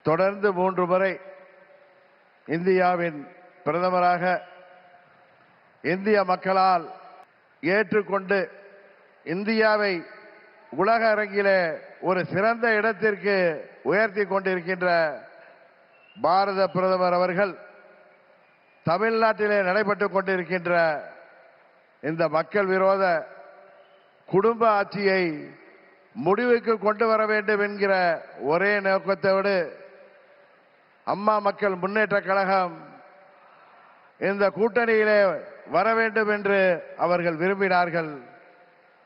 தொடர்ந்து 3 முறை இந்தியாவின் பிரதமராக இந்திய மக்களால் ஏற்றுக்கொண்டு இந்தியாவை உலக அரங்கிலே ஒரு சிறந்த இடத்திற்கு உயர்த்தி கொண்டிருக்கின்ற பாரத பிரதமர் அவர்கள் தமிழ்நாட்டிலே நடைபெற்றுக் கொண்டிருக்கின்ற இந்த மக்கள் விரோத குடும்ப ஆட்சியை முடிவுக்கு கொண்டு வர வேண்டும் என்கிற ஒரே நோக்கத்தோடு அம்மா மக்கள் முன்னேற்ற கழகம் இந்த கூட்டணியிலே வர வேண்டும் என்று அவர்கள் விரும்பினார்கள்.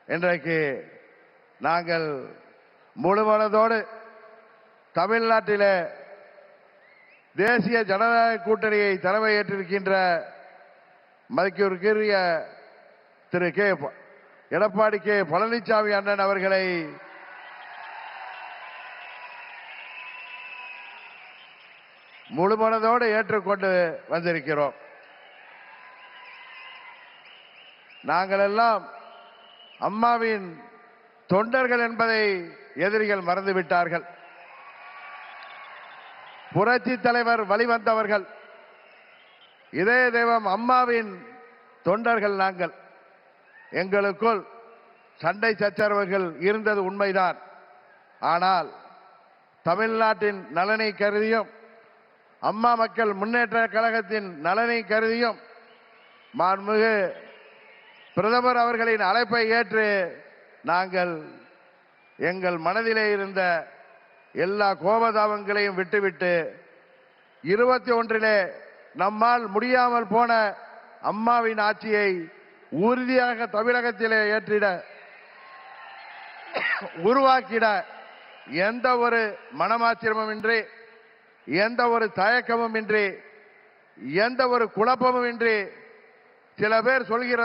இன்றைக்கு நாங்கள் முழுமனதோடு தமிழ்நாட்டிலே தேசிய ஜனநாயக கூட்டணியை தலைமையேற்றிருக்கின்ற மதிப்பிற்குரிய திரு எடப்பாடி கே பழனிசாமி அண்ணன் அவர்களை முழுமனதோடு ஏற்றுக்கொண்டு வந்திருக்கிறோம். நாங்கள் எல்லாம் அம்மாவின் தொண்டர்கள் என்பதை எதிரிகள் மறந்துவிட்டார்கள். புரட்சி தலைவர் வழிவந்தவர்கள், இதே தெய்வம் அம்மாவின் தொண்டர்கள் நாங்கள். எங்களுக்குள் சண்டை சச்சரவுகள் இருந்தது உண்மைதான். ஆனால் தமிழ்நாட்டின் நலனை கருதியும் அம்மா மக்கள் முன்னேற்ற கழகத்தின் நலனை கருதியும் மாண்புமிகு பிரதமர் அவர்களின் அழைப்பை ஏற்று நாங்கள் எங்கள் மனதிலே இருந்த எல்லா கோபதாபங்களையும் விட்டுவிட்டு 21 நம்மால் முடியாமல் போன அம்மாவின் ஆட்சியை உறுதியாக தமிழகத்திலே ஏற்றிட உருவாக்கிட எந்த ஒரு மனமாச்சரியமும் இன்றி, எந்த ஒரு தயக்கமும் இன்றி, எந்த ஒரு குழப்பமும் இன்றி, சில பேர் சொல்கிற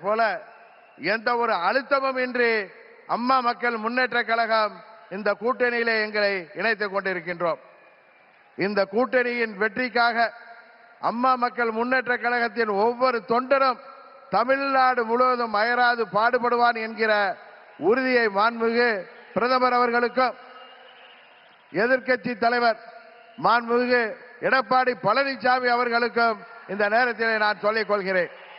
போல எந்த ஒரு அழுத்தமும் இன்றி அம்மா மக்கள் முன்னேற்ற கழகம் இந்த கூட்டணியிலே எங்களை இணைத்துக் கொண்டிருக்கின்றோம். இந்த கூட்டணியின் வெற்றிக்காக அம்மா மக்கள் முன்னேற்ற கழகத்தின் ஒவ்வொரு தொண்டரும் தமிழ்நாடு முழுவதும் அயராது பாடுபடுவான் என்கிற உறுதியை மாண்புமிகு பிரதமர் அவர்களுக்கும் எதிர்க்கட்சி தலைவர் மாண்புமிகு எடப்பாடி பழனிசாமி அவர்களுக்கும் இந்த நேரத்தில் நான் சொல்லிக் கொள்கிறேன்.